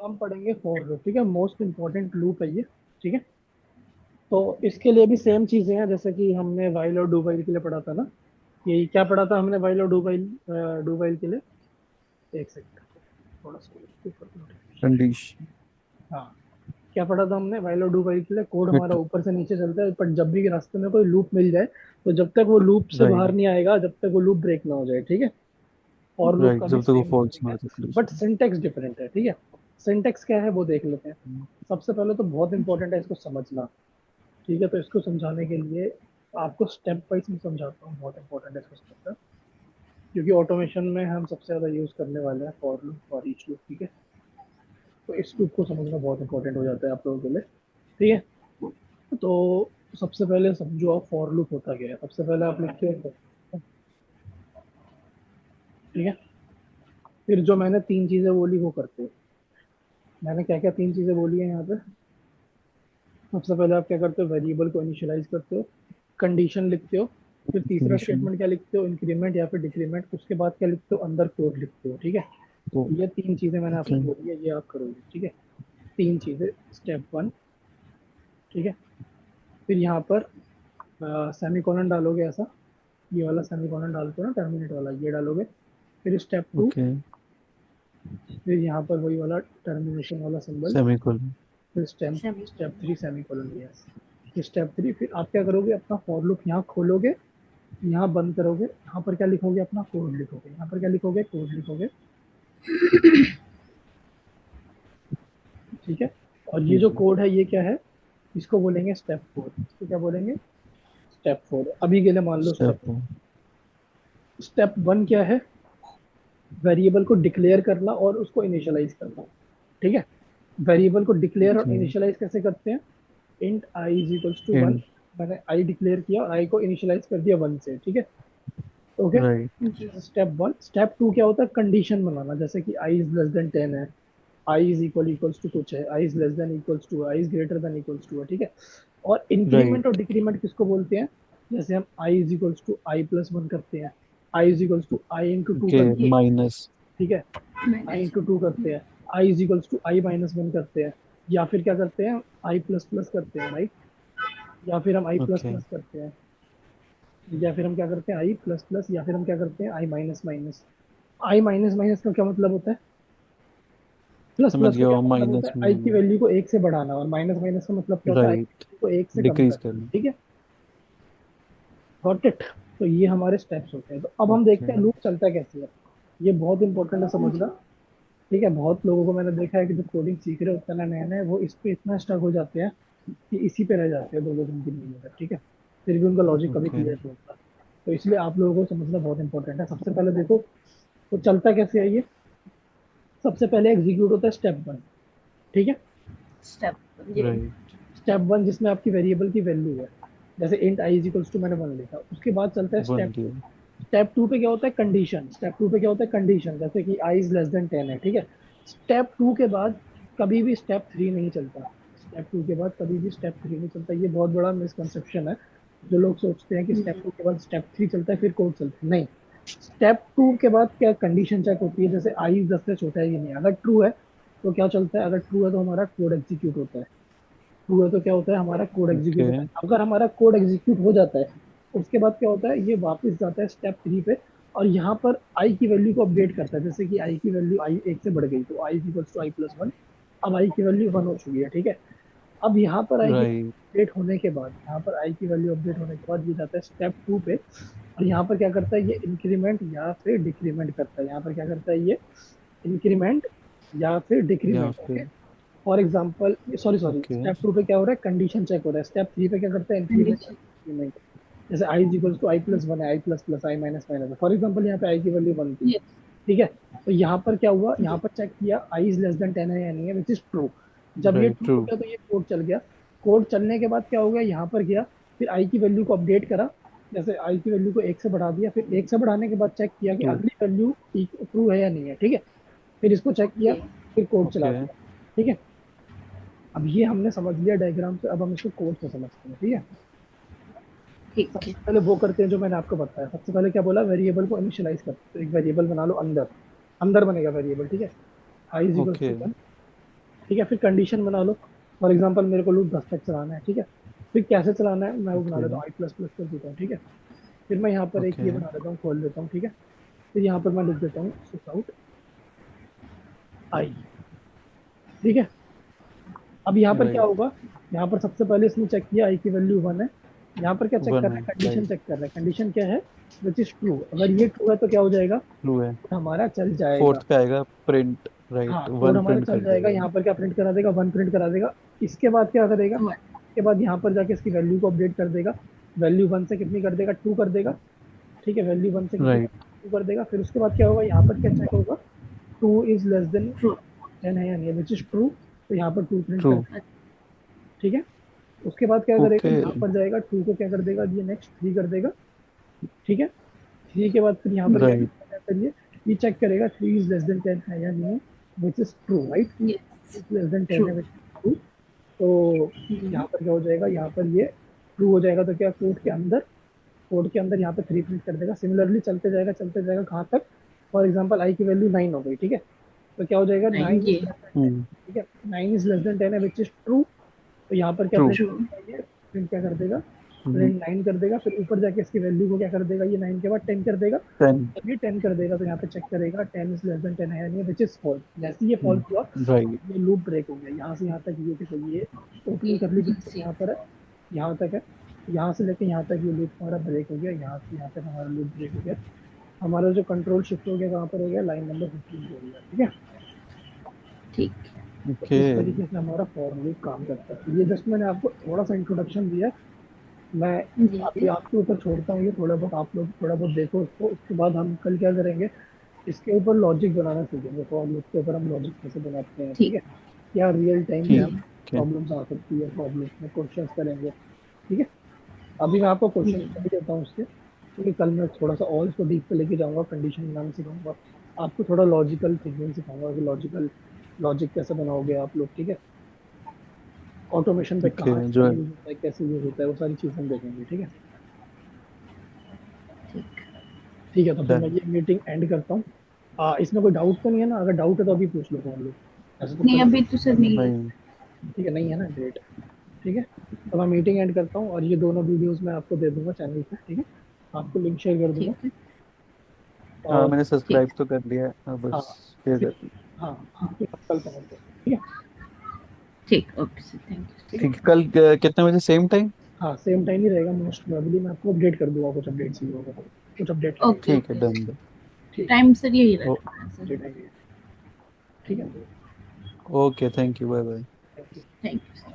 हम पढ़ेंगे for loop, ठीक है, मोस्ट इंपॉर्टेंट लूप है ये। ठीक है, तो इसके लिए भी सेम चीजें हैं जैसे कि हमने वाइल और डू वाइल के लिए पढ़ा था ना। यही क्या पढ़ा था हमने वाइल और डू वाइल के लिए। एक सेकंड, थोड़ा सा ऊपर notification। कंडीशन। हाँ, क्या पढ़ा था हमने वाइल और डू वाइल के लिए, कोड हमारा फिट। ऊपर से नीचे चलता है, पर जब भी रास्ते में कोई लूप मिल जाए तो जब तक वो लूप से बाहर राइट। नहीं आएगा, जब तक वो लूप ब्रेक ना हो जाए। ठीक है, और लूप राइट, का भी जब तक वो सेम फॉल्स लॉजिक ना है, हो जाए। बट सिंटेक्स डिफरेंट है। ठीक है, सिंटेक्स क्या है वो देख लेते हैं। सबसे पहले तो बहुत इंपॉर्टेंट है इसको समझना। ठीक है, तो इसको समझाने के लिए आपको स्टेप वाइज मैं समझाता हूँ, बहुत इंपॉर्टेंट है इसको समझना, क्योंकि ऑटोमेशन में हम सबसे ज़्यादा यूज़ करने वाले हैं फॉर लूप और ईच लूप। ठीक है, तो इस लूप को समझना बहुत इंपॉर्टेंट हो जाता है आप लोगों के लिए। ठीक है, तो सबसे पहले समझो आप फॉर लूप होता क्या है। सबसे पहले आप लिखते हो, ठीक है, फिर जो मैंने तीन चीज़ें बोली वो करते हो। मैंने क्या क्या तीन चीज़ें बोली है यहाँ पे। सबसे पहले आप क्या करते हो, वेरिएबल को इनिशियलाइज करते हो, कंडीशन लिखते हो, फिर तीसरा कंडीशन। स्टेटमेंट क्या लिखते हो, इंक्रीमेंट या फिर डिक्रीमेंट, उसके बाद क्या लिखते हो, अंदर कोड लिखते हो। ठीक है, तो ये तीन चीजें मैंने ओके। आपको बोली है, ये आप करोगे। ठीक है, तीन चीजें, स्टेप वन। ठीक है, फिर यहाँ पर सेमी कॉलन डालोगे ऐसा, ये वाला सेमी कॉलन डालते हो ना, टर्मिनेट वाला, ये डालोगे। फिर स्टेप टू, ओके। फिर यहाँ पर वही वाला टर्मिनेशन वाला सिंबल। सेमीकोलन। फिर step step three semi colon, yes. फिर स्टेप थ्री, फिर आप क्या करोगे, अपना फॉर लूप यहाँ खोलोगे, यहाँ बंद करोगे, यहाँ पर क्या लिखोगे, अपना कोड लिखोगे, यहाँ पर क्या लिखोगे, कोड लिखोगे। ठीक है, और ये जो जी। कोड है ये क्या है, इसको बोलेंगे स्टेप फोर। इसको क्या बोलेंगे, स्टेप फोर। अभी के लिए मान लो step. Step one. Step one क्या है, वेरिएबल को डिक्लेयर करना और उसको इनिशियलाइज करना। ठीक है, वेरिएबल को डिक्लेयर और ओके। इनिशियलाइज कैसे करते हैं, int i is equals to one. End. मैंने आई डिक्लेयर किया और आई को इनिशियलाइज कर दिया वन से। ठीक है, okay. Right. Step one. Step two क्या होता है, कंडीशन बनाना, जैसे कि आई इज लेस देन 10 है, आई इज इक्वल्स टू कुछ है, I is less than equals to, I is greater than equals to है। ठीक है, और इंक्रीमेंट और राइट। डिक्रीमेंट किसको बोलते हैं, जैसे हम I is equals to I plus one करते हैं, I is equals to I into two okay. करते हैं। माइनस। ठीक है, आई इंटू टू करते हैं, I is equals to I minus one करते हैं, या फिर क्या करते हैं, आई प्लस प्लस करते हैं, राइट। या फिर हम आई प्लस ओके। प्लस करते हैं, या फिर हम क्या करते हैं, आई प्लस प्लस, या फिर हम क्या करते हैं, आई माइनस माइनस। आई माइनस माइनस का क्या मतलब होता है, प्लस समझ प्लस का गया, क्या वो मतलब होता माइनस है, में आई की लेना। वैल्यू को एक से बढ़ाना, और माइनस माइनस का मतलब क्या होता है, आई की राइट। वैल्यू को एक से कम डिक्रीज करना। करना। ठीक है, गॉट इट। तो ये हमारे स्टेप्स होते हैं। तो अब हम ओके। देखते हैं लूप चलता कैसे है। ये बहुत इंपॉर्टेंट है समझना। ठीक है, बहुत लोगों को मैंने देखा है कि जो कोडिंग सीख रहे होते हैं ना नए नए, वो इस पे इतना स्टक हो जाते हैं कि इसी पे रह जाते हैं 2 2 3 3 महीने तक। ठीक है, फिर भी उनका लॉजिक कभी ओके। क्लियर नहीं होता। तो इसलिए आप लोगों को समझना बहुत इंपॉर्टेंट है। सबसे पहले देखो, तो चलता कैसे है ये। सबसे पहले एग्जीक्यूट होता है स्टेप वन। ठीक है, राइट। स्टेप वन जिसमें आपकी वेरिएबल की वैल्यू है, जैसे int i is equals to मैंने वन लिखा, उसके बाद चलता है वन स्टेप टू। दिया। स्टेप टू पे क्या होता है, कंडीशन। स्टेप टू पे क्या होता है, कंडीशन, जैसे कि आई इज लेस देन 10 है। ठीक है, स्टेप टू के बाद कभी भी स्टेप थ्री नहीं चलता। स्टेप टू के बाद कभी भी स्टेप थ्री नहीं चलता, ये बहुत बड़ा मिसकंसेप्शन है। जो लोग सोचते हैं कि स्टेप टू के बाद स्टेप थ्री चलता है फिर कोड चलता है, नहीं। स्टेप टू के बाद क्या कंडीशन चेक होती है, जैसे आई 10 से छोटा है कि नहीं, अगर ट्रू है तो क्या चलता है, अगर ट्रू है तो हमारा कोड एग्जीक्यूट होता है। ट्रू है तो क्या होता है, हमारा कोड एग्जीक्यूट ओके। होता है। अगर हमारा कोड एग्जीक्यूट हो जाता है, उसके बाद क्या होता है, ये वापस जाता है स्टेप थ्री पे, और यहाँ पर आई की वैल्यू को अपडेट करता है। जैसे कि आई की वैल्यू आई एक से बढ़ गई, तो I equals to I plus one. अब आई की वैल्यू वन हो चुकी है। ठीक है, अब यहाँ पर आई की राइट। अपडेट होने के बाद, यहाँ पर आई की वैल्यू अपडेट होने के बाद ये जाता है स्टेप टू पे, और यहाँ पर क्या करता है, ये इंक्रीमेंट या फिर डिक्रीमेंट करता है। यहाँ पर क्या करता है, ये इंक्रीमेंट या फिर या डिक्रीमेंट। ओके, फिर। For example, sorry sorry, okay. Step two पे क्या हो रहा है, कंडीशन चेक हो रहा है। स्टेप थ्री पे क्या करता है, इंक्रीमेंट इंक्रीमेंट। जैसे I is equal to I plus one है, I plus plus I minus minus, for example यहाँ पे आई की वैल्यू वन थी। ठीक है, तो यहाँ पर क्या हुआ, यहाँ पर चेक किया आई इज लेस देन 10 है या नहीं है, विच इज ट्रू। जब ये राइट। True true. हो गया तो ये कोड चल गया। कोड चलने के बाद क्या हो गया, यहाँ पर गया, फिर आई की वैल्यू को अपडेट करा, जैसे आई की वैल्यू को एक से बढ़ा दिया, फिर एक से बढ़ाने के बाद चेक किया कि टू। अगली वैल्यू ट्रू है या नहीं है। ठीक है, फिर इसको चेक किया, फिर कोड चला ओके। दिया। ठीक है, अब ये हमने समझ लिया डायग्राम से, अब हम इसको कोड से समझते हैं। ठीक है, सबसे पहले वो करते हैं जो मैंने आपको बताया। सबसे पहले क्या बोला, वेरिएबल को इनिशियलाइज करते हैं। तो एक वेरिएबल बना लो अंदर, अंदर बनेगा वेरिएबल। ठीक है, I is equal okay. To one. ठीक है, फिर कंडीशन बना लो। फॉर एग्जांपल मेरे को लूप 10 तक चलाना है, ठीक है। फिर कैसे चलाना है मैं वो बना ओके लेता हूँ, आई प्लस प्लस कर देता हूँ, ठीक है। फिर मैं यहाँ पर एक ओके ये बना लेता हूँ, खोल देता हूँ, ठीक है। फिर यहाँ पर मैं लिख देता हूँ सिस आउट आई, ठीक है। अब यहाँ पर क्या राइट। होगा, यहाँ पर सबसे पहले इसने चेक किया आई की वैल्यू 1 है। यहाँ पर क्या चेक कर वन रहा है, है, कंडीशन राइट। चेक कर रहा है, कंडीशन क्या है, विच इज ट्रू। अगर ये ट्रू है तो क्या हो जाएगा, ट्रू है। हमारा चल जाएगा। फोर्थ पे आएगा प्रिंट, हाँ, राइट, कोड वन हमारा प्रिंट चल कर जाएगा, देगा। यहाँ पर क्या प्रिंट करा देगा, 1 प्रिंट करा देगा। इसके बाद क्या करेगा, वन। इसके बाद यहाँ पर जाके इसकी वैल्यू को अपडेट कर देगा। वैल्यू 1 से कितनी कर देगा, 2 कर देगा, ठीक है। वैल्यू 1 से कितनी कर राइट। देगा, 2 कर देगा। फिर उसके बाद क्या होगा, यहाँ पर क्या चेक होगा, 2 इज लेस देन ट्रू। 10 है या नहीं, विच इज ट्रू। तो यहाँ पर 2 प्रिंट ट्रू। कर देगा, ठीक है। उसके बाद क्या करेगा, ओके। यहाँ पर जाएगा, 2 को क्या कर देगा, ये नेक्स्ट 3 कर देगा, ठीक है। 3 के बाद फिर यहाँ पर क्या राइट। क्या करिए, ये चेक करेगा 3 इज लेस देन 10 है या नहीं, which is true, right. Yes. Is less then 10 true. है, विच इज ट्रू। तो यहाँ पर क्या हो जाएगा, यहाँ पर ये ट्रू हो जाएगा। तो क्या कोड के अंदर यहाँ पे 3 प्रिंट कर देगा। सिमिलरली चलते जाएगा कहाँ तक, फॉर एग्जाम्पल आई की वैल्यू 9 हो गई, ठीक है। तो क्या हो जाएगा, 9 9 इज ये। लेस देन 10, ठीक है। 9 इज लेस देन 10 है, विच इज ट्रू। तो यहाँ पर क्या ट्रू। Print true. करेगा, ये प्रिंट क्या कर देगा, प्रिंट 9 कर देगा। फिर ऊपर जाके इसकी वैल्यू को क्या कर देगा, ये 9 के बाद 10 कर देगा। 10। जब ये 10 कर देगा तो यहाँ पे चेक करेगा 10 इज लेस देन 10 है या नहीं, विच इज फॉल्स। जैसे ही ये फॉल्स हुआ, राइट। ये लूप ब्रेक हो गया। यहाँ से यहाँ तक ये देखो, ये ये ओपनिंग करली ब्रैकेट सी। यहाँ पर है, यहाँ तक है। यहाँ से लेके यहाँ तक ये लूप हमारा ब्रेक हो गया, यहाँ से यहाँ तक हमारा लूप ब्रेक हो गया। हमारा जो कंट्रोल शिफ्ट हो गया कहाँ पर हो गया, लाइन नंबर 15 पे हो गया, ठीक है। ठीक। तो ओके। इस तरीके से हमारा फॉर लूप काम करता है। ये जस्ट मैंने आपको थोड़ा सा इंट्रोडक्शन दिया है। मैं जी अभी जी। आपके ऊपर छोड़ता हूँ, ये थोड़ा बहुत आप लोग थोड़ा बहुत देखो उसको। उसके बाद हम कल क्या करेंगे, इसके ऊपर लॉजिक बनाना सीखेंगे। फॉर लूप के ऊपर हम लॉजिक कैसे बनाते हैं, ठीक ठीक। है। क्या रियल टाइम में ठीक हम है। प्रॉब्लम्स आ सकती है, प्रॉब्लम्स में क्वेश्चंस करेंगे, ठीक है। अभी मैं आपको क्वेश्चन जी। कर देता हूँ उसके, क्योंकि कल मैं थोड़ा सा और इसको डीप पे लेके जाऊंगा, कंडीशन बनाना सिखाऊंगा। आपको थोड़ा लॉजिकल थिंकिंग सिखाऊंगा कि लॉजिक कैसे बनाओगे आप लोग, ठीक है। ऑटोमेशन पे ओके। कहाँ जो इसका यूज होता है, कैसे यूज होता है, वो सारी चीजें हम देखेंगे, ठीक है। ठीक। ठीक है, तो फिर मैं डन। ये मीटिंग एंड करता हूँ। इसमें कोई डाउट तो नहीं है ना, अगर डाउट है तो अभी पूछ लो फोन लो, ऐसे तो नहीं, कल। अभी तो सर नहीं है। ठीक नहीं। है, नहीं है ना, ग्रेट। ठीक है, तो मैं मीटिंग एंड करता हूँ और ये दोनों वीडियोस मैं आपको दे दूंगा चैनल पे, ठीक है। आपको लिंक शेयर कर दूंगा। ठीक है। और मैंने ठीक सब्सक्राइब तो कर लिया है, है, हाँ बस शेयर फिर, कर। हाँ फिर हम कल पहुँचते हैं, ठीक है। ठीक। Okay sir, thank you. ठीक है, ठीक है, कल कितने बजे, सेम टाइम? हाँ सेम टाइम ही रहेगा मोस्ट प्रोबेबली। मैं आपको अपडेट कर दूंगा, कुछ अपडेट्स ही होगा तो, कुछ अपडेट लगेगी। ठीक है, ओके डन डन। ठीक है, टाइम सर यही ओ रखना है सर। जी टाइम है, ठीक है। Okay, thank you, bye bye. Thank you. Thank you sir.